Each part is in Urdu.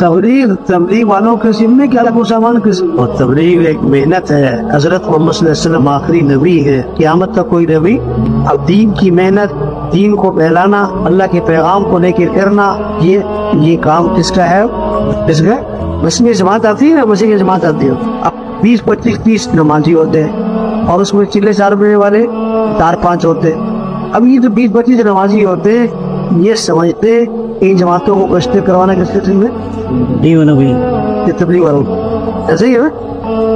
تبلیغ والوں کے ذمے کیا اللہ مسلمان کے ذمے؟ اور تبلیغ ایک محنت ہے. حضرت محمد صلی اللہ علیہ وسلم آخری نبی ہے, قیامت تک کوئی نبی. اب دین کی محنت, دین کو پھیلانا, اللہ کے پیغام کو لے کے کرنا, یہ کام کس کا ہے؟ کس کا؟ مسیحی جماعت آتی ہے نا, مسیحی جماعت آتی ہے. اب 20-25-30 نمازی ہوتے ہیں اور اس میں چلے 4 بجنے والے 4-5 ہوتے ہیں. اب یہ جو 20-25 نمازی ہوتے ہیں یہ سمجھتے ان جماعتوں کو گشتے کروانا کس کے ذمہ؟ نہیں ہونا بھائی, یہ تبلیغ والوں ایسے ہی ہے.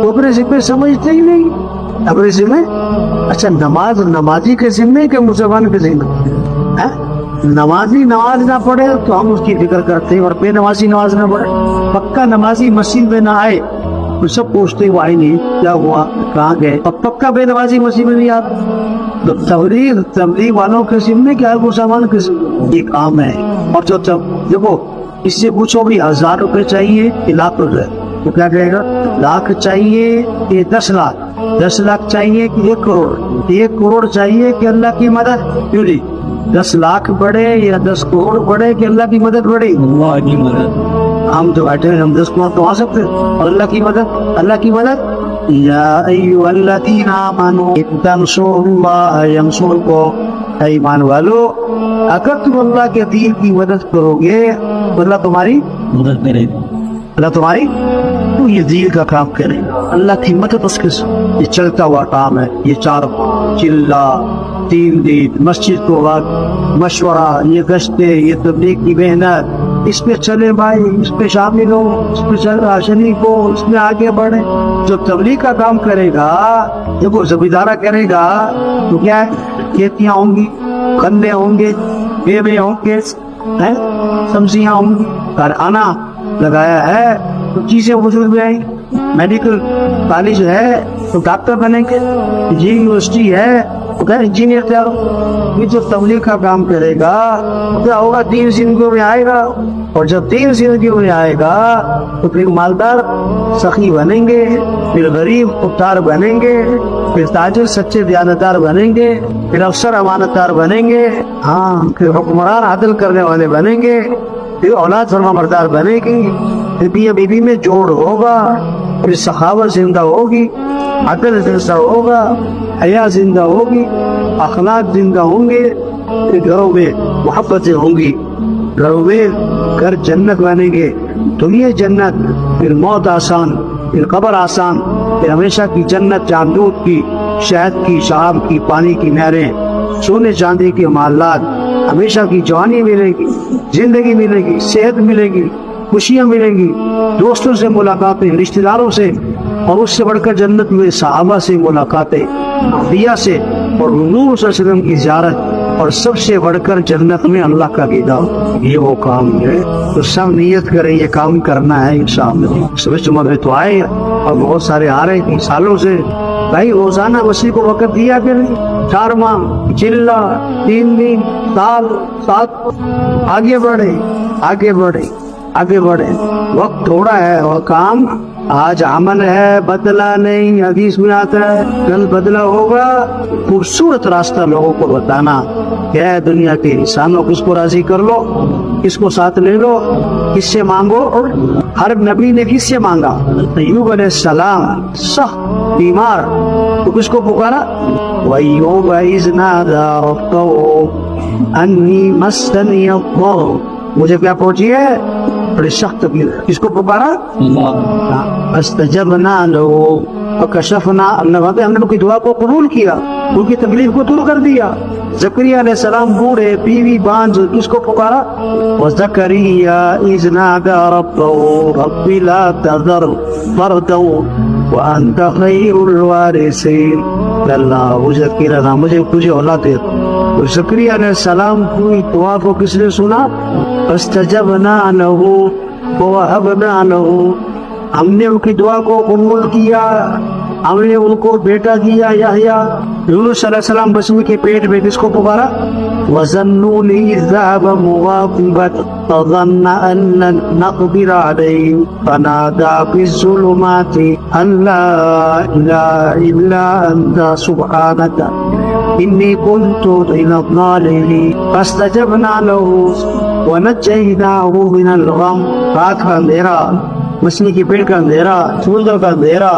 وہ اپنے ذمہ سمجھتے ہی نہیں اپنے ذمہ. اچھا نمازی کے ذمہ کہ مسلمان کے ذمہ؟ نمازی نماز نہ پڑھے تو ہم اس کی فکر کرتے ہیں, اور بے نمازی نماز نہ پڑھے. پکا نمازی مسجد میں نہ آئے تو سب پوچھتے وہ آئے نہیں, کیا ہوا, کہاں گئے. اور پکا بے نمازی مسجد میں نہیں آتا تو تبلیغ والوں کے ذمہ کیا ہے, مسلمان کے ذمہ یہ کام ہے. اور جو دیکھو اس سے پوچھو بھی 1000 روپے چاہیے کہ 1,00,000 روپے, تو کیا کہے گا؟ 1,00,000 چاہیے کہ 10 لاکھ, 10 لاکھ چاہیے کہ 1 کروڑ, 1 کروڑ چاہیے کہ اللہ کی مدد. کیوں نہیں 10 لاکھ بڑھے یا 10 کروڑ بڑھے کہ اللہ کی مدد بڑھے؟ اللہ کی مدد. ہم تو بیٹھے ہیں, ہم 10 کروڑ تو آ سکتے ہیں, اور اللہ کی مدد. یا ایھا الذین آمنوا ان تنصروا اللہ ینصرکم. اے ایمان والو, اگر تم اللہ کے دین کی مدد کرو گے تو اللہ تمہاری مدد کرے گا. اللہ تمہاری تو یہ دین کا کام کرے گا. اللہ کی مدد اس کے یہ چلتا ہوا کام ہے. یہ 4 چلہ 3 دن مسجد کو وقت مشورہ, یہ گشتے, یہ تبلیغ کی محنت, اس پہ چلے بھائی, اس پہ شامل ہو, اس پہ شریک ہو, اس میں آگے بڑھے. جو تبلیغ کا کام کرے گا, دیکھو زمیندارہ کرے گا تو کیا ہے, کھیتیاں ہوں گی, گنے ہوں گے, میوے ہوں گے, سبزیاں ہوں گی. کارخانہ لگایا ہے تو چیزیں وجود میں آئیں. میڈیکل کالج ہے تو ڈاکٹر بنیں گے. یونیورسٹی ہے تو کیا انجینئر تیار ہو. یہ جو تبلیغ کا کام کرے گا کیا ہوگا, دین زندگی میں آئے گا. اور جب دین زندگی میں آئے گا تو پھر مالدار سخی بنیں گے, پھر غریب افطار بنیں گے, پھر تاجر سچے دیانتدار بنیں گے, پھر افسر امانتدار بنیں گے, ہاں پھر حکمران عدل کرنے والے بنیں گے, پھر اولاد فرما بردار بنے گی, پھر میاں بیوی میں جوڑ ہوگا, پھر سخاوت زندہ ہوگی, عدل زندہ ہوگا, حیا زندہ ہوگی, اخلاق زندہ ہوں گے, پھر گھروں میں محبتیں ہوں گی, گھروں میں گھر جنت بنیں گے. تو یہ جنت, پھر موت آسان, پھر قبر آسان, پھر ہمیشہ کی جنت, جہاں دودھ کی, شہد کی, شراب کی, پانی کی نہریں, سونے چاندی کے محلات, ہمیشہ کی جوانی ملے گی, زندگی ملے گی, صحت ملے گی, خوشیاں ملیں گی, دوستوں سے ملاقاتیں, رشتہ داروں سے, اور اس سے بڑھ کر جنت میں صحابہ سے ملاقاتیں, انبیاء سے, اور حضور صلی اللہ علیہ وسلم کی زیارت, اور سب سے بڑھ کر جنت میں اللہ کا دیدار. یہ وہ کام ہے. تو سب نیت کریں یہ کام کرنا ہے انشاءاللہ. صبح جمعہ میں تو آئے اور بہت سارے آ رہے ہیں سالوں سے. بھائی روزانہ مسیح کو وقت دیا کریں, 4 ماہ, چلہ, 3 دن, سال, 7, آگے بڑھے. وقت تھوڑا ہے اور کام آج عمل ہے, بدلا نہیں. حدیث میں آتا ہے کل بدلا ہوگا. خوبصورت راستہ لوگوں کو بتانا کیا ہے, دنیا کے انسانوں کو, کس کو راضی کر لو, کس کو ساتھ لے لو, کس سے مانگو. ہر نبی نے کس سے مانگا؟ ایوب علیہ السلام سخت بیمار, تو کس کو پکارا؟ وَأَيُّوبَ إِذْ نَادَىٰ رَبَّهُ أَنِّي مَسَّنِيَ الضُّرُّ. مجھے کیا پہنچی ہے؟ بڑی سخت تکلیف. کس کو پکارا؟ فَاسْتَجَبْنَا لَهُ وَكَشَفْنَا. ہم نے ان کی دعا کو قبول کیا, ان کی تکلیف کو دور کر دیا. زکریا علیہ السلام بوڑھے, بیوی بانجھ, کس کو پکارا؟ وَزَكَرِيَّا إِذْ نَادَىٰ رَبَّهُ رَبِّ لَا تَذَرْ فَرْدًا وَأَنْتَ خَيْرُ الْوَارِثِينَ. اللہ مجھے تجھے اولاد دے. زکریا علیہ السلام کی دعا کو کس نے سنا؟ فَاسْتَجَبْنَا لَهُ وَوَهَبْنَا لَهُ. ہم نے ان کی دعا کو قبول کیا, ہم نے ان کو بیٹا دیا یحییٰ. یونس علیہ السلام بچے کے پیٹ میں کس کو پکارا؟ وَظَنُّونِ إِذْ ذَهَبَ مُغَاضِبًا فَظَنَّ أَن لَّن نَّقْدِرَ عَلَيْهِ فَنَادَىٰ فِي الظُّلُمَاتِ أَن لَّا إِلَٰهَ إِلَّا أَنتَ سُبْحَانَكَ إِنِّي كُنتُ مِنَ الظَّالِمِينَ. فَاسْتَجَبْنَا لَهُ وَنَجَّيْنَاهُ مِنَ الْغَمِّ رات کا اندھیرا، مچھلی کی پیٹ کا اندھیرا، سمندر کا اندھیرا،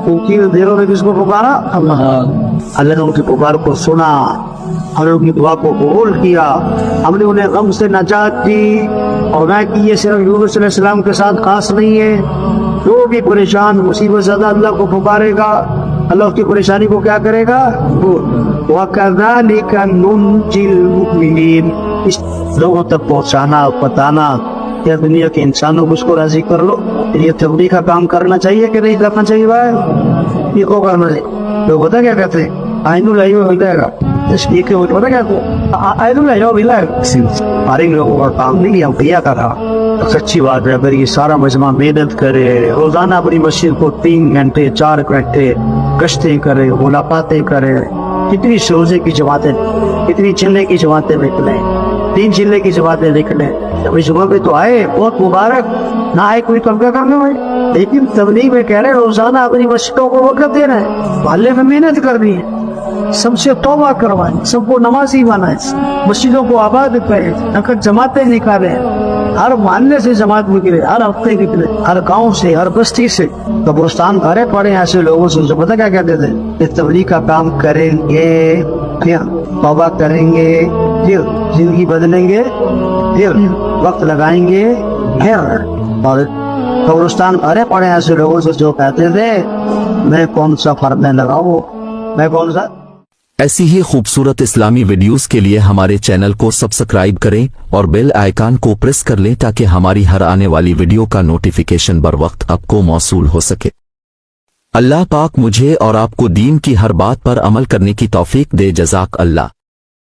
ان تین اندھیروں نے کس کو پکارا؟ اللہ نے ان کی پکار کو سنا، ہم نے ان کی دعا کو قبول کیا، ہم نے انہیں غم سے نجات دی۔ اور میں کہ یہ صرف یونس علیہ السلام کے ساتھ خاص نہیں ہے، جو بھی پریشان مصیبت زدہ اللہ کو پکارے گا، اللہ اس کی پریشانی کو کیا کرے گا؟ وَكَذَلِكَ نُنْجِي الْمُؤْمِنِينَ، اس لوگوں تک پہنچانا، بتانا، یا دنیا کے انسانوں کو اس کو راضی کر لو۔ یہ تبلیغ کا کام کرنا چاہیے کہ نہیں کرنا چاہیے بھائی؟ یہ کو کرنا چاہیے؟ لوگ پتہ کیا کہتے ہیں؟ آئین اللہ ہو جائے گا، تصدیق کے پتہ کیا کہتے ہیں؟ آئین اللہ ہو ملائے گا۔ ہمارے لوگوں کا کام نہیں، ہم کیا کرا۔ سچی بات ہے، اگر یہ سارا مجمع محنت کرے، روزانہ اپنی مسجد کو 3 گھنٹے 4 گھنٹے گشتیں کرے، ملاقاتیں کرے، کتنی روزے کی جماعتیں، کتنی چلے کی جماعتیں نکلیں، 3 چلے کی جماعتیں نکلیں، ابھی صبح پہ تو آئے، بہت مبارک، نہ آئے کوئی طبقہ کرنے بھائی، لیکن تبلیغ میں کہہ رہے ہیں روزانہ اپنی مسجدوں کو وقت دے رہے ہیں، محلے میں محنت کرنی ہے، سب سے توبہ کروائیں، سب کو نمازی بنائیں، مسجدوں کو آباد کریں، نقد جماعتیں نکالیں، ہر محلے سے جماعت نکلے، ہر ہفتے نکلے، ہر گاؤں سے، ہر بستی سے۔ قبرستان بھرے پڑے ایسے لوگوں سے جو پتہ کیا کہتے تھے کہ تبلیغ کا کام کریں گے، پھر توبہ کریں گے، پھر زندگی بدلیں گے، پھر وقت لگائیں گے، پھر۔ اور قبرستان بھرے پڑے ایسے لوگوں سے جو کہتے تھے میں کون سا فرد میں لگاؤں، میں کون سا۔ ایسی ہی خوبصورت اسلامی ویڈیوز کے لیے ہمارے چینل کو سبسکرائب کریں اور بیل آئیکن کو پریس کر لیں تاکہ ہماری ہر آنے والی ویڈیو کا نوٹیفیکیشن بر وقت آپ کو موصول ہو سکے۔ اللہ پاک مجھے اور آپ کو دین کی ہر بات پر عمل کرنے کی توفیق دے۔ جزاک اللہ۔